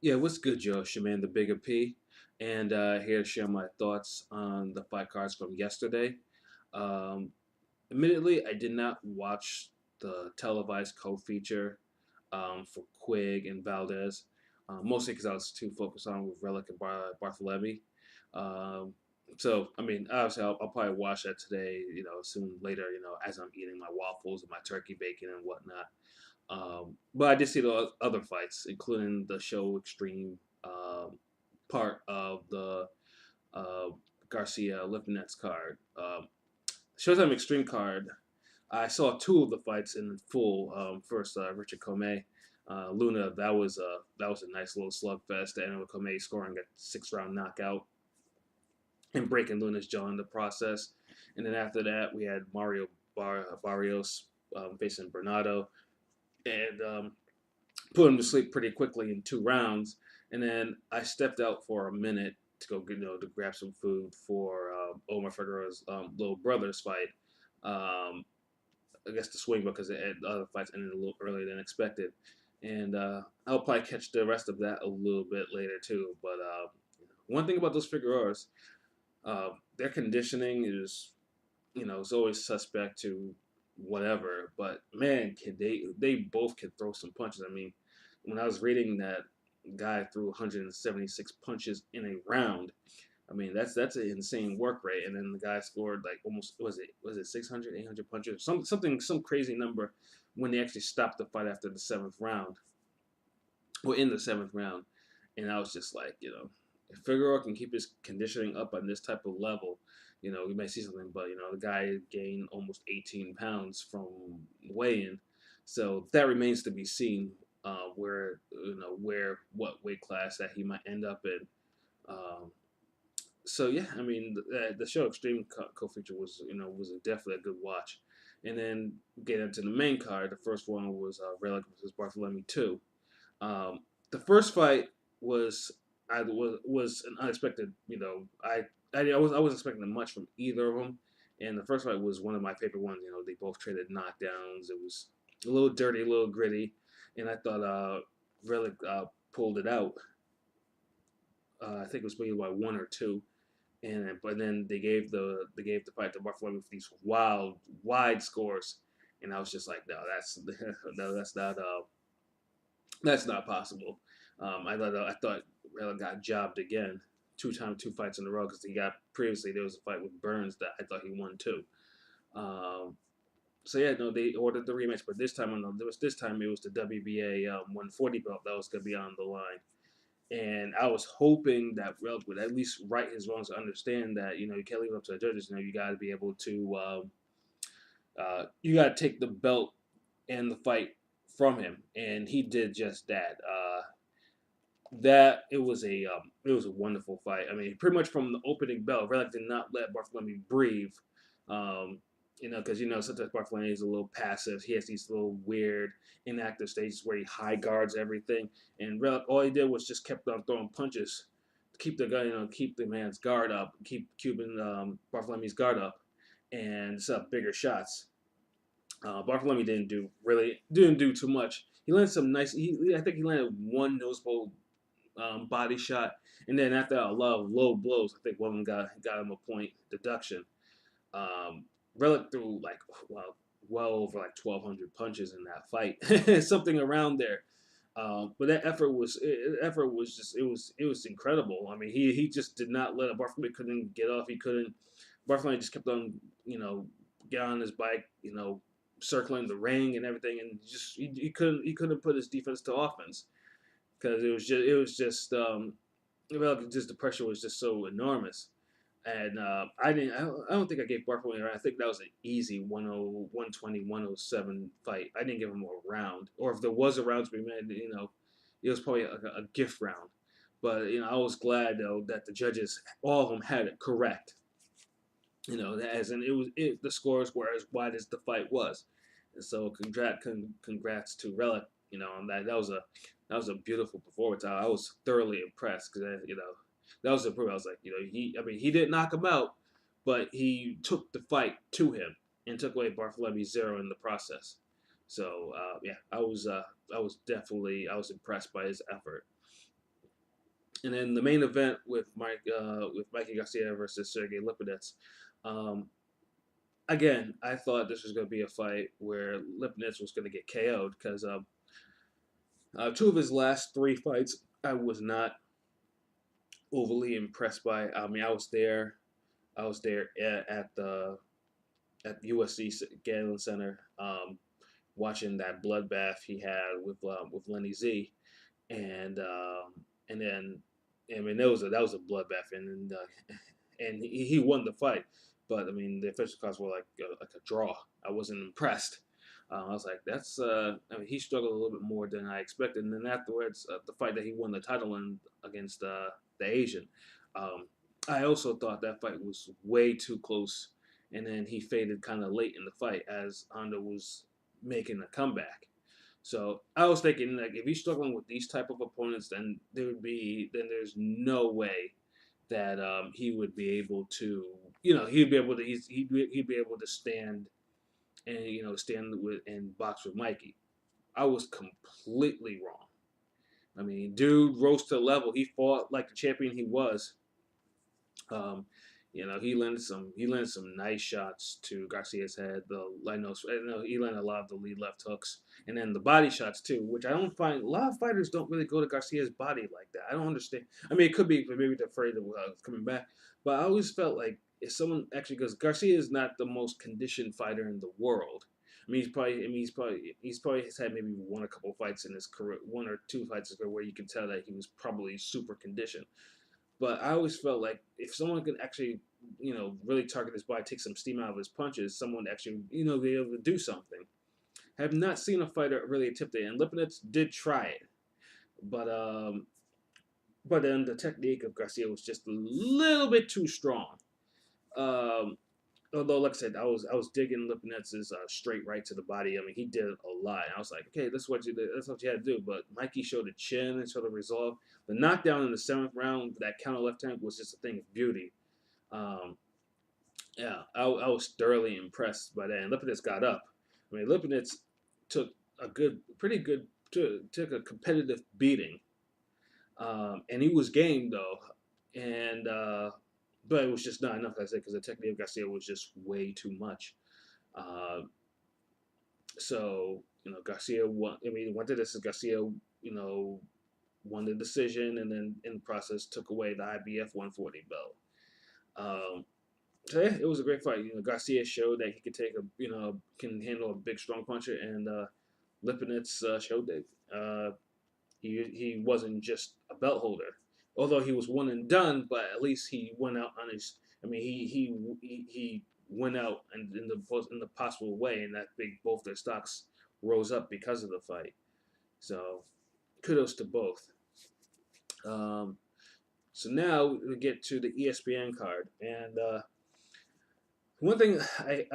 Yeah, what's good, Josh? Your man, the Bigga P, and here to share my thoughts on the fight cards from yesterday. Um, Admittedly, I did not watch the televised co-feature for Quigg and Valdez, mostly because I was too focused on with Relikh and Barthelemy. Um, so, I mean, obviously, I'll probably watch that today, soon later, as I'm eating my waffles and my turkey bacon and whatnot. But I did see the other fights, including the show extreme part of the uh, Garcia-Lipinets card. Showtime Extreme card. I saw two of the fights in full. First, Richard Comey, Luna. That was a nice little slugfest. And with Comey scoring a 6 round knockout and breaking Luna's jaw in the process. And then after that, we had Mario Barrios facing Bernardo, and put him to sleep pretty quickly in 2 rounds. And then I stepped out for a minute to go, to grab some food for Omar Figueroa's little brother's fight. I guess the swing because the other fights ended a little earlier than expected. And I'll probably catch the rest of that a little bit later too. But one thing about those Figueroas, their conditioning is, it's always suspect to whatever. But man, can they both can throw some punches. I mean, when I was reading that guy threw 176 punches in a round, I mean that's an insane work rate. And then the guy scored like almost was it 600, 800 punches, some crazy number when they actually stopped the fight after the seventh round, or in the seventh round. And I was just like, if Figueroa can keep his conditioning up on this type of level, we may see something. But the guy gained almost 18 pounds from weigh-in, so that remains to be seen. What weight class that he might end up in. Um, so yeah, I mean the show Extreme co-feature was definitely a good watch. And then get into the main card. The first one was Relikh versus Barthelemy 2. Um, the first fight was was an unexpected. I was expecting much from either of them, and the first fight was one of my favorite ones. They both traded knockdowns. It was a little dirty, a little gritty, and I thought Relikh pulled it out. I think it was maybe by one or two, and but then they gave the fight to Barthelemy with these wild wide scores, and I was just like, no, that's no, that's not possible. I thought Relikh got jobbed again, two fights in a row because he got previously there was a fight with Burns that I thought he won too. Um, so yeah, no, they ordered the rematch, but this time it was the WBA 140 belt that was gonna be on the line, and I was hoping that Relikh would at least right his wrongs to understand that you can't leave it up to the judges. You got to be able to you got to take the belt and the fight from him, and he did just that. That it was a wonderful fight. I mean, pretty much from the opening bell, Relikh did not let Barthelemy breathe. Um, because sometimes Barthelemy is a little passive. He has these little weird inactive stages where he high guards everything, and Relikh all he did was just kept on throwing punches to keep the guy, keep the man's guard up, keep Cuban Barthelemy's guard up, and set up bigger shots. Barthelemy didn't do too much. He landed some nice. I think he landed one noseball body shot, and then after a lot of low blows, I think one of them got him a point deduction. Um, Relikh threw like well over like 1,200 punches in that fight, something around there. But that effort was just it was incredible. I mean, he just did not let it. Barthelemy couldn't get off. He couldn't. Barthelemy just kept on get on his bike, circling the ring and everything, and just he couldn't put his defense to offense because just the pressure was just so enormous. And I don't think I gave Barkley a round. I think that was an easy 120, 107 fight. I didn't give him a round. Or if there was a round to be made, it was probably a gift round. But, I was glad, though, that the judges, all of them had it correct. As in the scores were as wide as the fight was. And so congrats to Relikh, on that. That was a beautiful performance. I was thoroughly impressed because, that was the proof. I was like, he didn't knock him out, but he took the fight to him and took away Barthelemy's zero in the process. So yeah, I was impressed by his effort. And then the main event with Mikey Garcia versus Sergey Lipinets. Um, again, I thought this was going to be a fight where Lipinets was going to get KO'd because two of his last three fights I was not overly impressed by. I mean, I was there at USC Galen Center, watching that bloodbath he had with Lenny Z, and then I mean that was a bloodbath, and he won the fight, but I mean the official calls were like a draw. I wasn't impressed. I was like, that's I mean he struggled a little bit more than I expected, and then afterwards the fight that he won the title in against the Asian. Um, I also thought that fight was way too close, and then he faded kind of late in the fight as Honda was making a comeback. So I was thinking, like, if he's struggling with these type of opponents, then there's no way that he would be able to, he'd be able to he'd be able to stand and stand with and box with Mikey. I was completely wrong. I mean, dude rose to the level. He fought like the champion he was. Um, he landed some nice shots to Garcia's head. He landed a lot of the lead left hooks, and then the body shots too, which I don't find a lot of fighters don't really go to Garcia's body like that. I don't understand. I mean, it could be maybe they're afraid of coming back, but I always felt like if someone actually goes, Garcia is not the most conditioned fighter in the world. I mean, he's probably has had maybe one a couple fights in his career, one or two fights in his career where you can tell that he was probably super conditioned. But I always felt like if someone could actually, really target his body, take some steam out of his punches, someone actually, be able to do something. I have not seen a fighter really attempt it, and Lipinets did try it, but then the technique of Garcia was just a little bit too strong. Um, Although, like I said, I was digging Lipinets' straight right to the body. I mean, he did a lot. And I was like, okay, that's what you did. That's what you had to do. But Mikey showed a chin and showed a resolve. The knockdown in the seventh round, that counter left hand was just a thing of beauty. Um, yeah, I was thoroughly impressed by that. And Lipinets got up. I mean, Lipinets took pretty good, took a competitive beating. And he was game though, and but it was just not enough, like I said, because the technique of Garcia was just way too much. Uh, so Garcia won. I mean, went to this Garcia, won the decision, and then in the process took away the IBF 140 belt. So yeah, it was a great fight. Garcia showed that he could can handle a big, strong puncher, and Lipinets showed that he wasn't just a belt holder. Although he was one and done, but at least he went out on his. I mean, he went out in the possible way, and that big both their stocks rose up because of the fight. So kudos to both. Um, so now we get to the ESPN card, and one thing I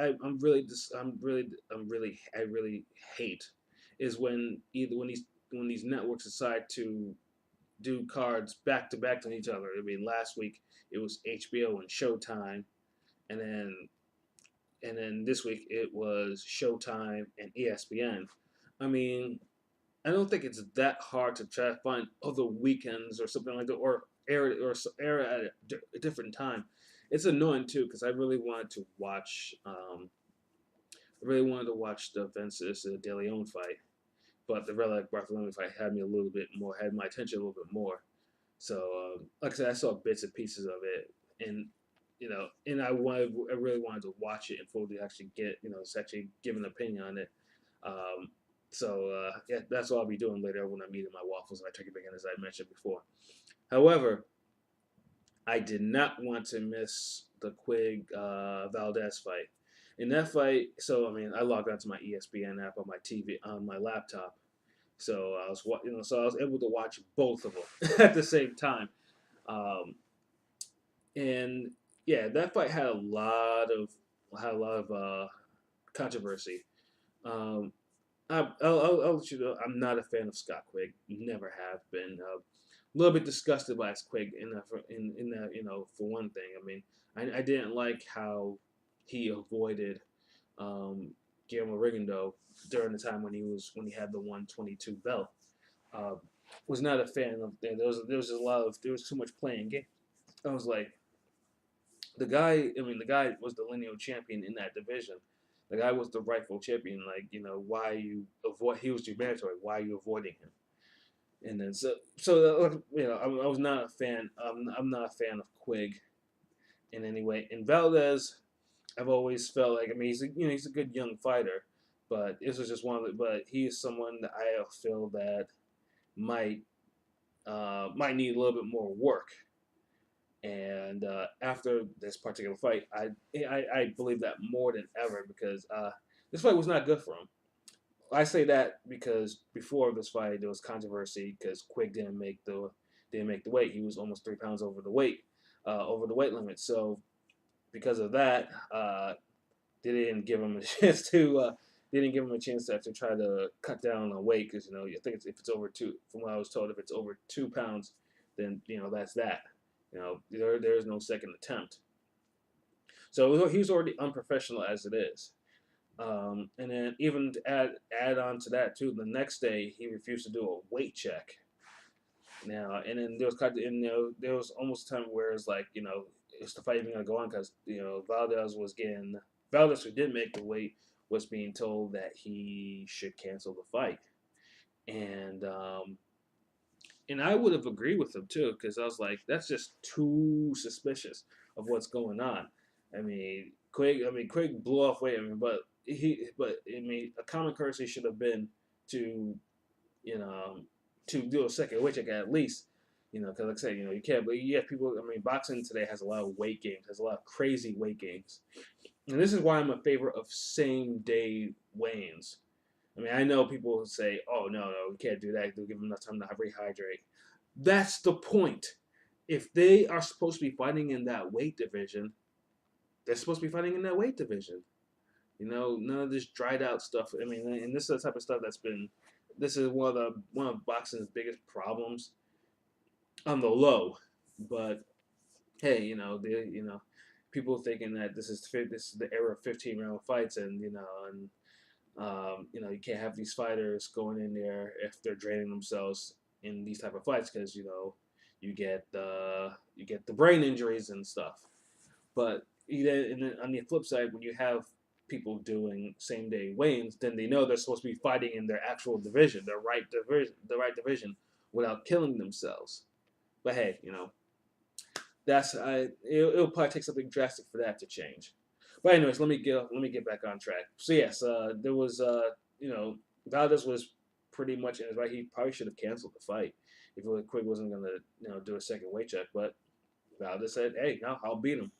really hate is when these networks decide to do cards back to back to each other. I mean, last week it was HBO and Showtime, and then this week it was Showtime and ESPN. I mean, I don't think it's that hard to try to find other weekends or something like that, or air at a different time. It's annoying too because I really wanted to watch. I really wanted to watch the Vences De Leon fight, but the Relikh-Barthelemy fight had my attention a little bit more. So, like I said, I saw bits and pieces of it, and I really wanted to watch it and fully actually actually give an opinion on it. Um, yeah, that's what I'll be doing later when I'm eating my waffles and my turkey bacon, as I mentioned before. However, I did not want to miss the Quigg Valdez fight. In that fight, so I mean, I logged onto my ESPN app on my TV on my laptop, so I was able to watch both of them at the same time. Um, and yeah, that fight had a lot of controversy. Um, I'll let you know I'm not a fan of Scott Quigg. Never have been. A little bit disgusted by Quigg in that for one thing. I mean, I didn't like how he avoided Guillermo Rigondeaux during the time when he had the 122 belt. Uh, was not a fan of. There was a lot of there was too much playing game. I was like, the guy. I mean, the guy was the lineal champion in that division. The guy was the rightful champion. Like, why you avoid? He was your mandatory. Why are you avoiding him? And then I was not a fan. I'm not a fan of Quigg in any way. And Valdez, I've always felt like, I mean, he's a good young fighter, but this was just one of the. But he is someone that I feel that might might need a little bit more work. And after this particular fight, I believe that more than ever, because this fight was not good for him. I say that because before this fight there was controversy because Quigg didn't make the weight. He was almost 3 pounds over the weight limit. So because of that, they didn't give him a chance to. They didn't give him a chance to actually try to cut down on weight, because I think if it's over two, from what I was told, if it's over 2 pounds, then that's that. There is no second attempt. So he was already unprofessional as it is. And then even to add on to that too, the next day he refused to do a weight check. Now, and then there was almost a time where it's like, is the fight even gonna go on, because Valdez, who did make the weight, was being told that he should cancel the fight. And I would have agreed with him too, because I was like, that's just too suspicious of what's going on. Quigg blew off weight. A common courtesy should have been to, you know, to do a second weight check at least. Because like I said, you can't. But you have people. Boxing today has a lot of weight games. Has a lot of crazy weight games, and this is why I'm a favor of same day weigh-ins. I know people say, "Oh no, we can't do that. They'll give them enough time to rehydrate." That's the point. If they are supposed to be fighting in that weight division, they're supposed to be fighting in that weight division. None of this dried out stuff. And this is the type of stuff that's been. This is one of boxing's biggest problems on the low. But hey, people thinking that this is the era of 15-round fights, and you can't have these fighters going in there if they're draining themselves in these type of fights, because you get the brain injuries and stuff. But on the flip side, when you have people doing same day weigh-ins, then they know they're supposed to be fighting in their actual division, the right division, without killing themselves. But hey, it'll probably take something drastic for that to change. But anyways, let me get back on track. So yes, there was Valdez was pretty much in his right. He probably should have canceled the fight if Quigg wasn't gonna do a second weight check. But Valdez said, "Hey, no, I'll beat him."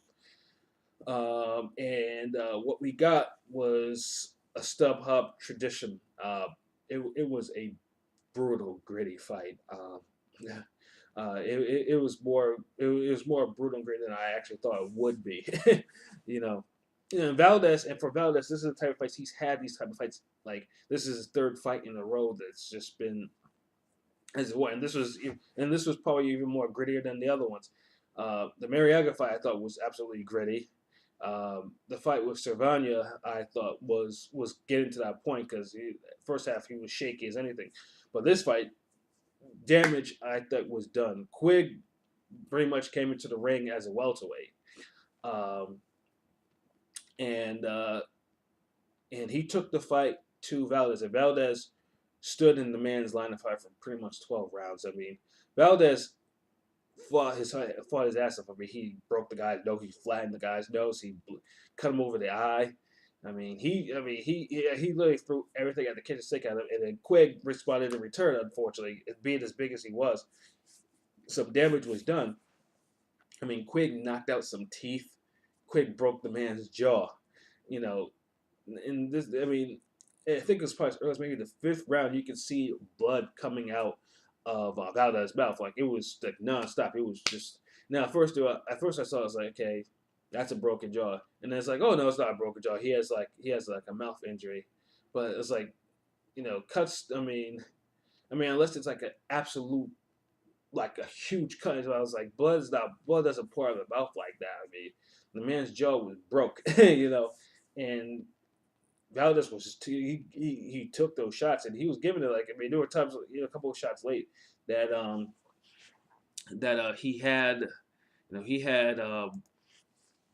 And what we got was a StubHub tradition. It was a brutal, gritty fight. It was more brutal and gritty than I actually thought it would be. you know, Valdez, and for Valdez, this is the type of fights he's had. These type of fights, like, this is his third fight in a row that's just been as well. And this was probably even more grittier than the other ones. The Mariaga fight I thought was absolutely gritty. The fight with Cervania I thought was getting to that point, because first half he was shaky as anything, but this fight, damage I thought was done. Quigg very much came into the ring as a welterweight, um, and he took the fight to Valdez, and Valdez stood in the man's line of fire for pretty much 12 rounds. Valdez fought his ass off. He broke the guy's nose. He flattened the guy's nose. He cut him over the eye. He literally threw everything at the kitchen sink at him, and then Quigg responded in return. Unfortunately, being as big as he was, some damage was done. Quigg knocked out some teeth. Quigg broke the man's jaw. In this, I think it was maybe the fifth round. You could see blood coming out of Valdez's mouth. Like, it was like nonstop. It was just, now at first I saw it, I was like, okay, that's a broken jaw, and then it's like, oh no, it's not a broken jaw. He has like a mouth injury, but it's like, cuts. Unless it's like an absolute, like a huge cut. So I was like, blood doesn't pour out of the mouth like that. The man's jaw was broke, and Valdez was just he took those shots, and he was giving it, like, there were times, a couple of shots late. that he had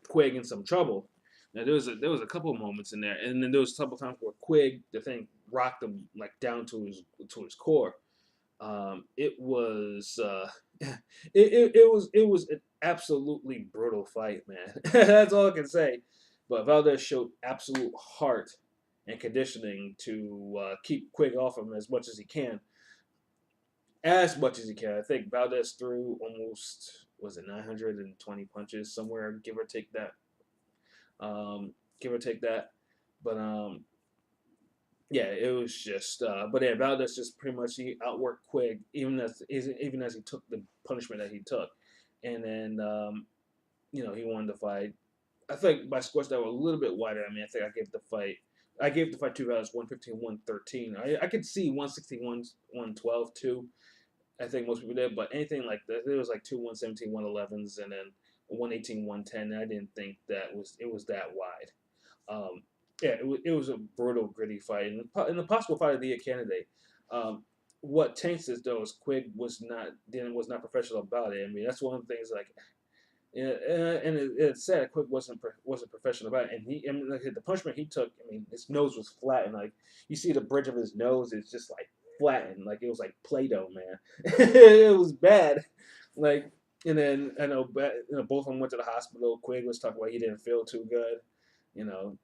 Quigg in some trouble. Now there was a couple of moments in there, and then there was a couple of times where Quigg, the thing rocked him like down to his core. It was it was an absolutely brutal fight, man. That's all I can say. But Valdez showed absolute heart and conditioning to keep Quigg off him as much as he can, as much as he can. I think Valdez threw almost, was it 920 punches somewhere, give or take that. But yeah, it was just. But yeah, Valdez just pretty much he outworked Quigg even as he took the punishment that he took, and then he won the fight. I think by scores that were a little bit wider. I mean, I think I gave the fight to Valdez 115, 113. I could see 161, 112 too. I think most people did, but anything like that, there was like two 117, 111s, and then 118, 110. And I didn't think it was that wide. Yeah, it was a brutal, gritty fight, and the possible fight of the year candidate. Um, what taints this though is Quigg was not professional about it. I mean, that's one of the things like, yeah, and it's sad Quigg wasn't professional about it, and I mean, like, the punishment he took. I mean, his nose was flat, and like you see the bridge of his nose is just like flattened, like it was like Play-Doh, man. It was bad, like. And then I know, both of them went to the hospital. Quigg was talking about he didn't feel too good.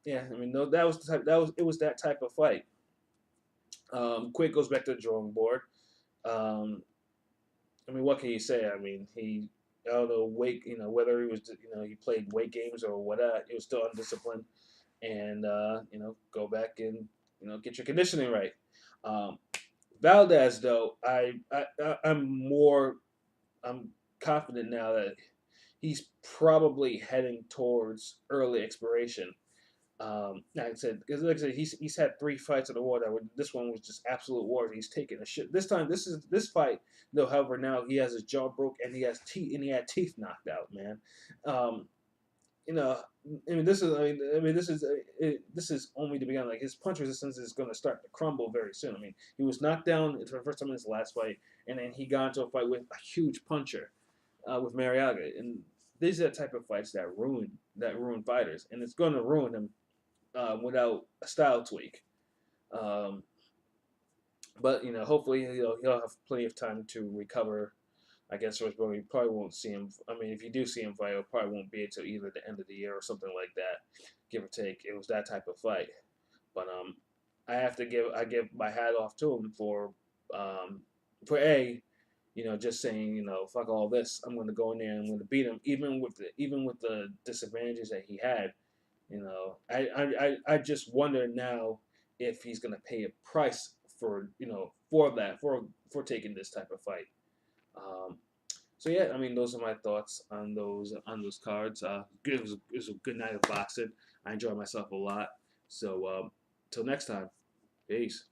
Yeah. I mean, no, that was the type. It was that type of fight. Quigg goes back to the drawing board. Um, I mean, what can you say? I mean, I don't know, whether he was, he played weight games or whatever. He was still undisciplined, and go back and get your conditioning right. Um, Valdez, though, I'm confident now that he's probably heading towards early expiration. Like I said, he's had three fights in the war. This one was just absolute war. He's taking a shit. This fight, though. However, now he has his jaw broke and he had teeth knocked out. Man, um, you know, I mean, this is only the beginning. Like his punch resistance is going to start to crumble very soon. I mean, he was knocked down for the first time in his last fight, and then he got into a fight with a huge puncher, with Mariaga, and these are the type of fights that ruin fighters, and it's going to ruin him without a style tweak. Um, but hopefully he'll have plenty of time to recover. I guess we probably won't see him. I mean, if you do see him fight, it probably won't be until either the end of the year or something like that, give or take. It was that type of fight. But I give my hat off to him um, for just saying, fuck all this. I'm going to go in there and I'm going to beat him, even with the disadvantages that he had. I just wonder now if he's going to pay a price for taking this type of fight. Um, so yeah, I mean, those are my thoughts on those cards. It was a good night of boxing. I enjoyed myself a lot. So till next time, peace.